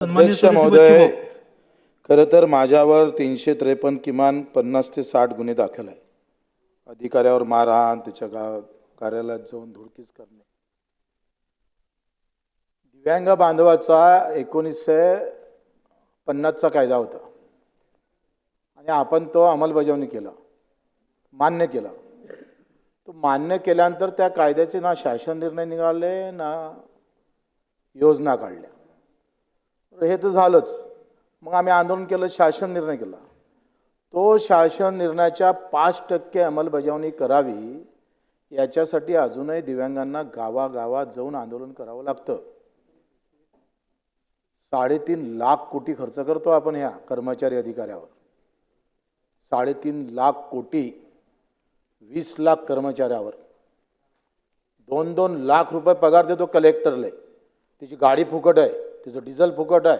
अध्यक्ष महोदय, खरं तर माझ्यावर 353 किमान 50 ते 60 गुन्हे दाखल आहे. अधिकाऱ्यावर मारहाण, त्याच्या कार्यालयात जाऊन धुडकीस करणे. दिव्यांग बांधवाचा 1950चा कायदा होता आणि आपण तो अंमलबजावणी केला, मान्य केला. तो मान्य केल्यानंतर त्या कायद्याचे ना शासन निर्णय निघाले ना योजना काढल्या. हे तर झालंच. मग आम्ही आंदोलन केलं, शासन निर्णय केला. तो शासन निर्णयाच्या 5% अंमलबजावणी करावी याच्यासाठी अजूनही दिव्यांगांना गावागावात जाऊन आंदोलन करावं लागतं. 3.5 लाख कोटी खर्च करतो आपण ह्या कर्मचारी अधिकाऱ्यावर. 3.5 लाख कोटी 20 लाख कर्मचाऱ्यावर. 2-2 लाख रुपये पगार देतो कलेक्टरला. तिची गाडी फुकट आहे, तिचं डिझेल फुकट आहे,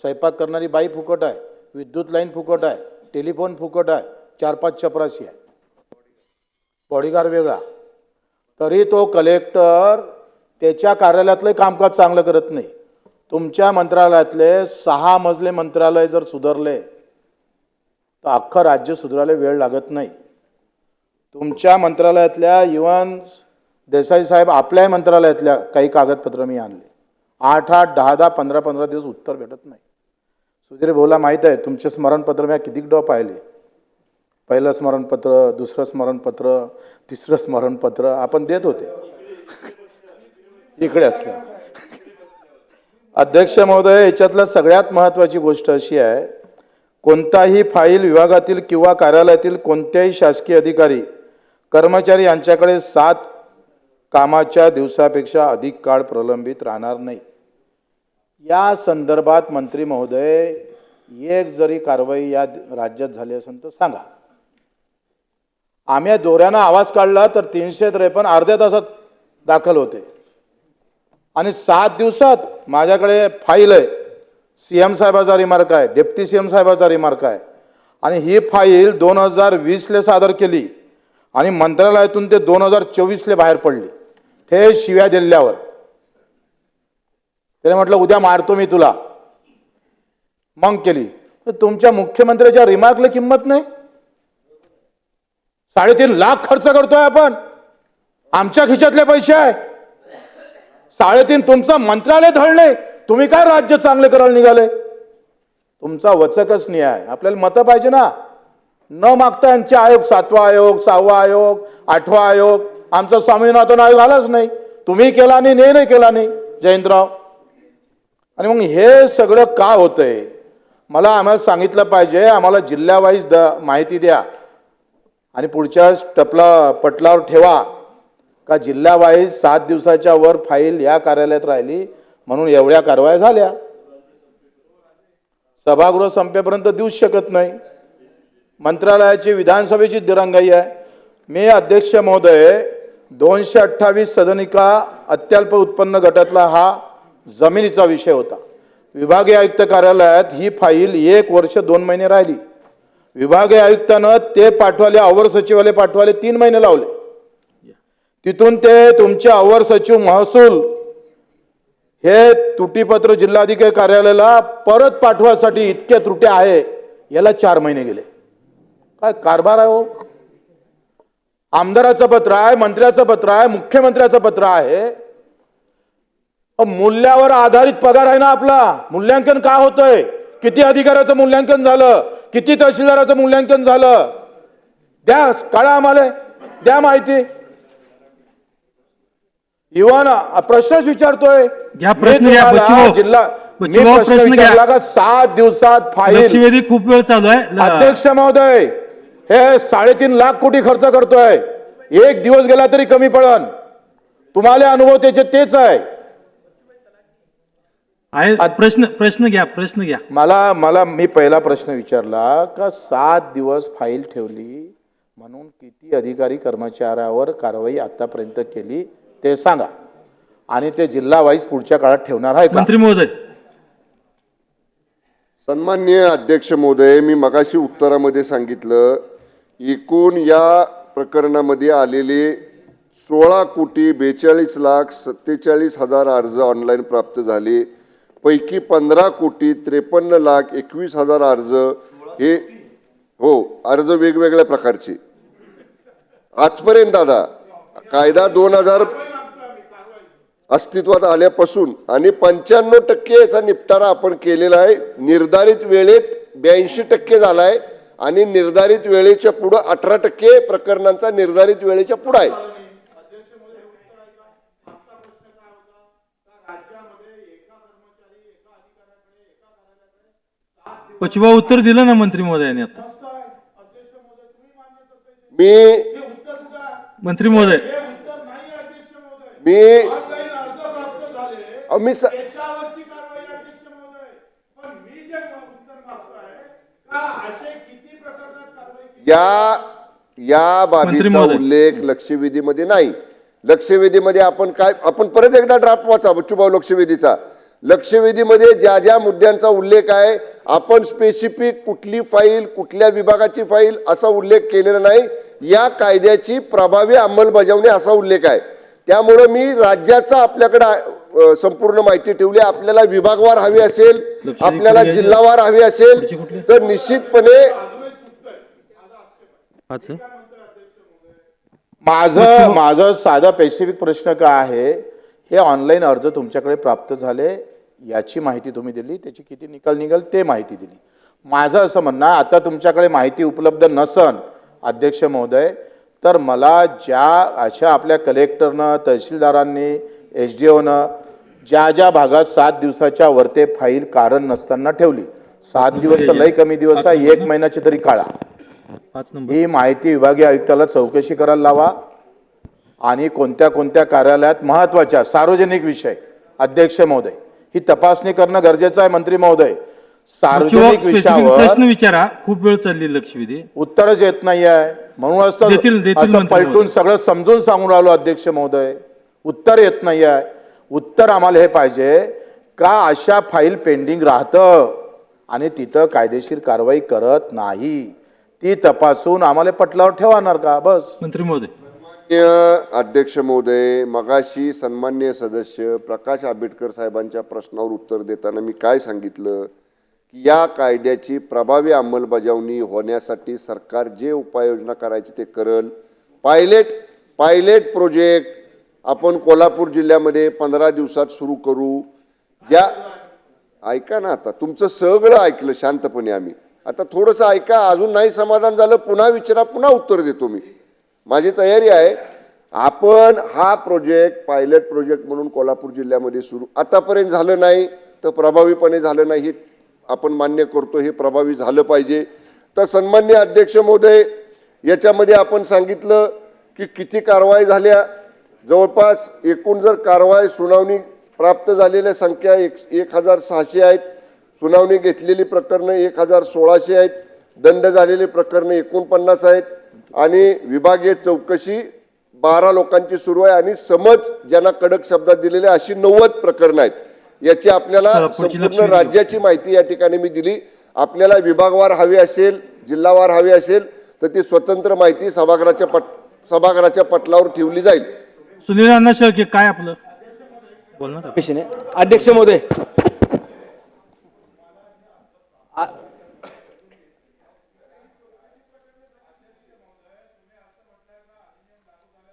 स्वयंपाक करणारी बाई फुकट आहे, विद्युत लाईन फुकट आहे, टेलिफोन फुकट आहे, 4-5 चपराशी आहे, बॉडीगार्ड वेगळा. तरी तो कलेक्टर त्याच्या कार्यालयातलं कामकाज चांगलं करत नाही. तुमच्या मंत्रालयातले 6 मजले मंत्रालय जर सुधारले तर अख्खं राज्य सुधारायला वेळ लागत नाही. तुमच्या मंत्रालयातल्या इवन देसाई साहेब आपल्याही मंत्रालयातल्या काही कागदपत्र मी आणले. 8-8, 10-10, 15-15 दिवस उत्तर भेटत नाही. सुधीर भाऊला माहीत आहे, तुमचे स्मरणपत्र मी किती पाहिले. पहिलं स्मरणपत्र, दुसरं स्मरणपत्र, तिसरं स्मरणपत्र आपण देत होते इकडे असल्या. अध्यक्ष महोदय, याच्यातलं सगळ्यात महत्त्वाची गोष्ट अशी आहे, कोणताही फाईल विभागातील किंवा कार्यालयातील कोणत्याही शासकीय अधिकारी कर्मचारी यांच्याकडे 7 कामाच्या दिवसापेक्षा अधिक काळ प्रलंबित राहणार नाही. या संदर्भात मंत्री महोदय एक जरी कारवाई या राज्यात झाली असेल तर सांगा. आम्ही दोऱ्यानं आवाज काढला तर 353 अर्ध्या तासात दाखल होते आणि 7 दिवसात माझ्याकडे फाईल आहे. CM साहेबाचा रिमार्क आहे, डेप्टी CM साहेबाचा रिमार्क आहे आणि ही फाईल 2020ला सादर केली आणि मंत्रालयातून ते 2024ला बाहेर पडली. हे शिव्या दिल्यावर त्याने म्हटलं उद्या मारतो मी तुला, मग केली. तुमच्या मुख्यमंत्र्याच्या रिमार्कला किंमत नाही. 3.5 लाख खर्च करतोय आपण, आमच्या खिशातले पैसे आहे. 3.5 तुमचं मंत्रालय धरणे, तुम्ही काय राज्य चांगले करायला निघाले. तुमचा वचकच नाही आहे. आपल्याला मतं पाहिजे ना. न मागता यांचे आयोग 7वा आयोग, 6वा आयोग, 8वा आयोग, आमचा स्वामीनाथन आयोग आलाच नाही. तुम्ही केला नाही केला नाही जयंतराव. आणि मग हे सगळं का होतंय मला आम्हाला सांगितलं पाहिजे. आम्हाला जिल्ह्यावाईज माहिती द्या आणि पुढच्या पटलावर ठेवा का जिल्ह्यावाईज 7 दिवसाच्या वर फाईल या कार्यालयात राहिली म्हणून एवढ्या कारवाया झाल्या. सभागृह संपेपर्यंत देऊच शकत नाही. मंत्रालयाची विधानसभेची दिरंगाई आहे. मी अध्यक्ष महोदय 228 सदनिका अत्यल्प उत्पन्न गटातला हा जमिनीचा विषय होता. विभागीय आयुक्त कार्यालयात ही फाईल 1 वर्ष 2 महिने राहिली. विभागीय आयुक्तानं ते पाठवाले, अवर सचिवालय पाठवाले 3 महिने लावले. तिथून ते तुमचे अवर सचिव महसूल हे त्रुटीपत्र जिल्हाधिकारी कार्यालयाला परत पाठवासाठी इतक्या त्रुटी आहे, याला 4 महिने गेले. काय कारभार आहे हो. आमदाराचं पत्र आहे, मंत्र्याचं पत्र आहे, मुख्यमंत्र्याचं पत्र आहे. मूल्यावर आधारित पगार आहे ना आपला. मूल्यांकन का होतंय, किती अधिकाऱ्याचं मूल्यांकन झालं, किती तहसीलदाराचं मूल्यांकन झालं, द्या काढा, आम्हाला द्या माहिती. इवन प्रश्नच विचारतोय जिल्हा मी प्रश्न विचारला का 7 दिवसात फाईल. खूप वेळ चालू आहे. अध्यक्ष महोदय, हे 3.5 लाख कोटी खर्च करतोय. 1 दिवस गेला तरी कमी पडन. तुम्हाला अनुभव त्याचे तेच आहे. प्रश्न घ्या. मला मी पहिला प्रश्न विचारला का 7 दिवस फाईल ठेवली म्हणून किती अधिकारी कर्मचाऱ्यावर कारवाई आतापर्यंत केली ते सांगा. आणि ते जिल्हा वाईज पुढच्या काळात ठेवणार आहे का मंत्री महोदय. सन्माननीय अध्यक्ष महोदय, मी मगाशी उत्तरामध्ये सांगितलं, एकूण या प्रकरणामध्ये आलेले 16,42,47,000 अर्ज ऑनलाईन प्राप्त झाले. पैकी 15,53,21,000 अर्ज हे हो अर्ज वेगवेगळ्या प्रकारचे आजपर्यंत दादा कायदा 2000 अस्तित्वात आल्यापासून आणि 95% याचा निपटारा आपण केलेला आहे. निर्धारित वेळेत 82% झालाय आणि निर्धारित वेळेच्या पुढे 18% प्रकरणांचा निर्धारित वेळेच्या पुढे आहे. पचवा उत्तर दिलं ना मंत्री महोदयांनी आता. मी मंत्री महोदय मी मी स- या बाबीचा महोदय. उल्लेख लक्षवेधीमध्ये नाही. लक्षवेधीमध्ये आपण परत एकदा ड्राफ्ट वाचा बच्चूभाऊ लक्षवेधीचा. लक्षवेधीमध्ये ज्या ज्या मुद्द्यांचा उल्लेख आहे आपण स्पेसिफिक कुठली फाईल कुठल्या विभागाची फाईल असा उल्लेख केलेला नाही. या कायद्याची प्रभावी अंमलबजावणी असा उल्लेख आहे. त्यामुळे मी राज्याचा आपल्याकडे संपूर्ण माहिती ठेवली. आपल्याला विभागवार हवी असेल आपल्याला जिल्हावार हवी असेल तर निश्चितपणे माझं साधा स्पेसिफिक प्रश्न काय आहे, हे ऑनलाईन अर्ज तुमच्याकडे प्राप्त झाले याची माहिती तुम्ही दिली, त्याची किती निकाल निघाल ते माहिती दिली. माझं असं म्हणणं आहे, आता तुमच्याकडे माहिती उपलब्ध नसन अध्यक्ष महोदय तर मला ज्या अशा आपल्या कलेक्टरनं तहसीलदारांनी SDOनं ज्या ज्या भागात 7 दिवसाच्या वरते फाईल कारण नसताना ठेवली, 7 दिवस तर लई कमी दिवस आहे, 1 महिन्याची तरी काळा, ही माहिती विभागीय आयुक्ताला चौकशी करायला लावा. आणि कोणत्या कोणत्या कार्यालयात महत्वाच्या सार्वजनिक विषय अध्यक्ष महोदय ही तपासणी करणं गरजेचं आहे. मंत्री महोदय सार्वजनिक विषयावर प्रश्न विचारा. खूप वेळ चालली लक्षवेधी, उत्तरच येत नाही आहे. म्हणूनच तर असं पलटून सगळं समजून सांगून राहिलो अध्यक्ष महोदय, उत्तर येत नाही आहे. उत्तर आम्हाला हे पाहिजे का अशा फाईल पेंडिंग राहतं आणि तिथं कायदेशीर कारवाई करत नाही, ती तपासून आम्हाला पटलावर ठेवणार का? बस. मंत्री महोदय. अध्यक्ष महोदय मगाशी सन्माननीय सदस्य प्रकाश आंबेडकर साहेबांच्या प्रश्नावर उत्तर देताना मी काय सांगितलं की या कायद्याची प्रभावी अंमलबजावणी होण्यासाठी सरकार जे उपाययोजना करायची ते करेल. पायलट प्रोजेक्ट आपण कोल्हापूर जिल्ह्यामध्ये 15 दिवसात सुरू करू. ज्या ऐका ना, आता तुमचं सगळं ऐकलं शांतपणे आम्ही, आता थोडंसं ऐका, अजून नाही समाधान झालं पुन्हा विचारा, पुन्हा उत्तर देतो मी. माझी तयारी आहे. आपण हा प्रोजेक्ट पायलट प्रोजेक्ट म्हणून कोल्हापूर जिल्ह्यामध्ये सुरू आतापर्यंत झालं नाही तर प्रभावीपणे झालं नाही, आपण मान्य करतो, हे प्रभावी झालं पाहिजे. तर सन्माननीय अध्यक्ष महोदय याच्यामध्ये आपण सांगितलं की किती कारवाई झाल्या, जवळपास एकूण जर कारवाई सुनावणी प्राप्त झालेल्या संख्या 1600 आहेत, सुनावणी घेतलेली प्रकरणं 1600 आहेत, दंड झालेली प्रकरणं 49 आहेत आणि विभागीय चौकशी 12 लोकांची सुरू आहे आणि समज ज्यांना कडक शब्दात दिलेले अशी 90 प्रकरणं आहेत. याची आपल्याला संपूर्ण राज्याची माहिती या ठिकाणी मी दिली. आपल्याला विभागवार हवी असेल जिल्हावार हवी असेल तर ती स्वतंत्र माहिती सभागृहाच्या पटलावर ठेवली जाईल. सुनील अण्णा शेळके काय आपलं बोलणार? अध्यक्ष महोदय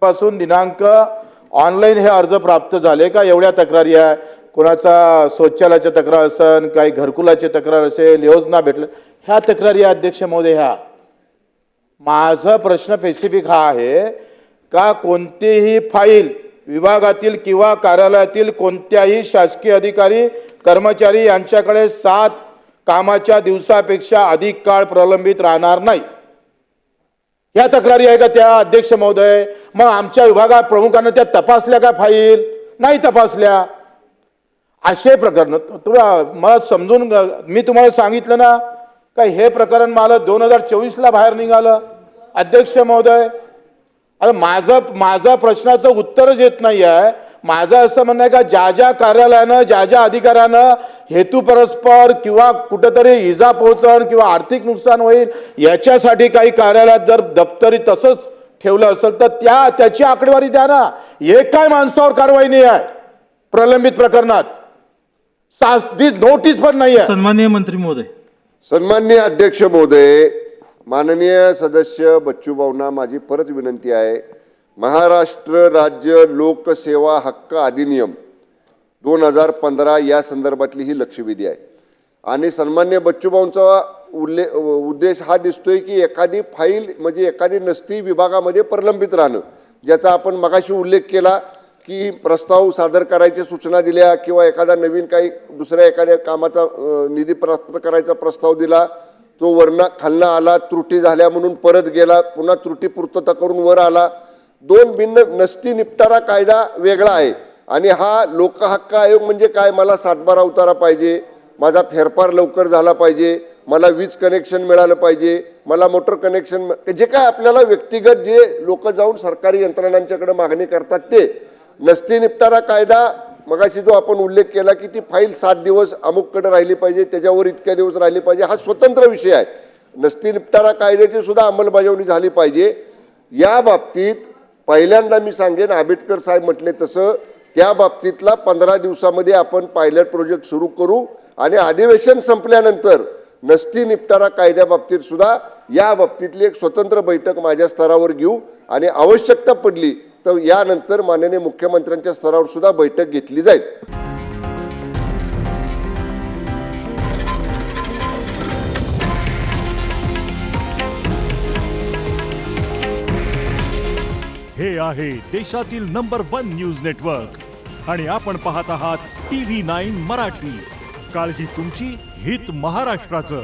पासून दिनांक ऑनलाईन हे अर्ज प्राप्त झाले का? एवढ्या तक्रारी आहे, कोणाचा शौचालयाच्या तक्रार असेल, काही घरकुलाची तक्रार असेल, योजना भेटलं, ह्या तक्रारी आहे अध्यक्ष महोदय. ह्या माझा प्रश्न स्पेसिफिक हा आहे का कोणतीही फाईल विभागातील किंवा कार्यालयातील कोणत्याही शासकीय अधिकारी कर्मचारी यांच्याकडे 7 कामाच्या दिवसापेक्षा अधिक काळ प्रलंबित राहणार नाही, या तक्रारी आहे का त्या अध्यक्ष महोदय? मग आमच्या विभागात प्रमुखांना त्या तपासल्या का फाईल? नाही तपासल्या. असे प्रकरण मला समजून, मी तुम्हाला सांगितलं ना का हे प्रकरण मला 2024ला बाहेर निघालं अध्यक्ष महोदय. आता माझा प्रश्नाचं उत्तरच येत नाही आहे. माझं असं म्हणणं आहे का ज्या ज्या कार्यालयानं ज्या ज्या अधिकाऱ्यानं हेतू परस्पर किंवा कुठेतरी इजा पोहोचण किंवा आर्थिक नुकसान होईल याच्यासाठी काही कार्यालयात जर दप्तरी तसंच ठेवलं असेल तर त्याची आकडेवारी द्या ना. एक काय माणसावर कारवाई नाही आहे प्रलंबित प्रकरणात. साधी नोटीस पण नाही आहे. सन्माननीय मंत्री महोदय, सन्माननीय अध्यक्ष महोदय, माननीय सदस्य बच्चूभाऊंना माझी परत विनंती आहे. महाराष्ट्र राज्य लोकसेवा हक्क अधिनियम 2015 या संदर्भातली ही लक्षवेधी आहे आणि सन्माननीय बच्चूभाऊंचा उद्देश हा दिसतोय की एखादी फाईल म्हणजे एखादी नसती विभागामध्ये प्रलंबित राहणं, ज्याचा आपण मगाशी उल्लेख केला की प्रस्ताव सादर करायच्या सूचना दिल्या किंवा एखादा नवीन काही दुसऱ्या एखाद्या कामाचा निधी प्राप्त करायचा प्रस्ताव दिला, तो वरनं खालनं आला, त्रुटी झाल्या म्हणून परत गेला, पुन्हा त्रुटी पूर्तता करून वर आला. दोन भिन्न नसती निपटारा कायदा वेगळा आहे आणि हा लोकहक्क आयोग म्हणजे काय, मला 7/12 उतारा पाहिजे, माझा फेरफार लवकर झाला पाहिजे, मला वीज कनेक्शन मिळालं पाहिजे, मला मोटर कनेक्शन, जे काय आपल्याला व्यक्तिगत जे लोक जाऊन सरकारी यंत्रणांच्याकडे मागणी करतात ते. नसती निपटारा कायदा मगाशी जो आपण उल्लेख केला की ती फाईल 7 दिवस अमुककडे राहिली पाहिजे, त्याच्यावर इतक्या दिवस राहिली पाहिजे, हा स्वतंत्र विषय आहे. नसती निपटारा कायद्याची सुद्धा अंमलबजावणी झाली पाहिजे. या बाबतीत पहिल्यांदा मी सांगेन, आंबेडकर साहेब म्हटले तसं त्या बाबतीतला 15 दिवसामध्ये आपण पायलट प्रोजेक्ट सुरू करू आणि अधिवेशन संपल्यानंतर नसती निपटारा कायद्याबाबतीत सुद्धा या बाबतीतली एक स्वतंत्र बैठक माझ्या स्तरावर घेऊ आणि आवश्यकता पडली तर यानंतर माननीय मुख्यमंत्र्यांच्या स्तरावर सुद्धा बैठक घेतली जाईल. हे आहे देशातील नंबर 1 न्यूज नेटवर्क आणि आपण पाहत आहात TV9 मराठी. काळजी तुमची, हित महाराष्ट्राचं.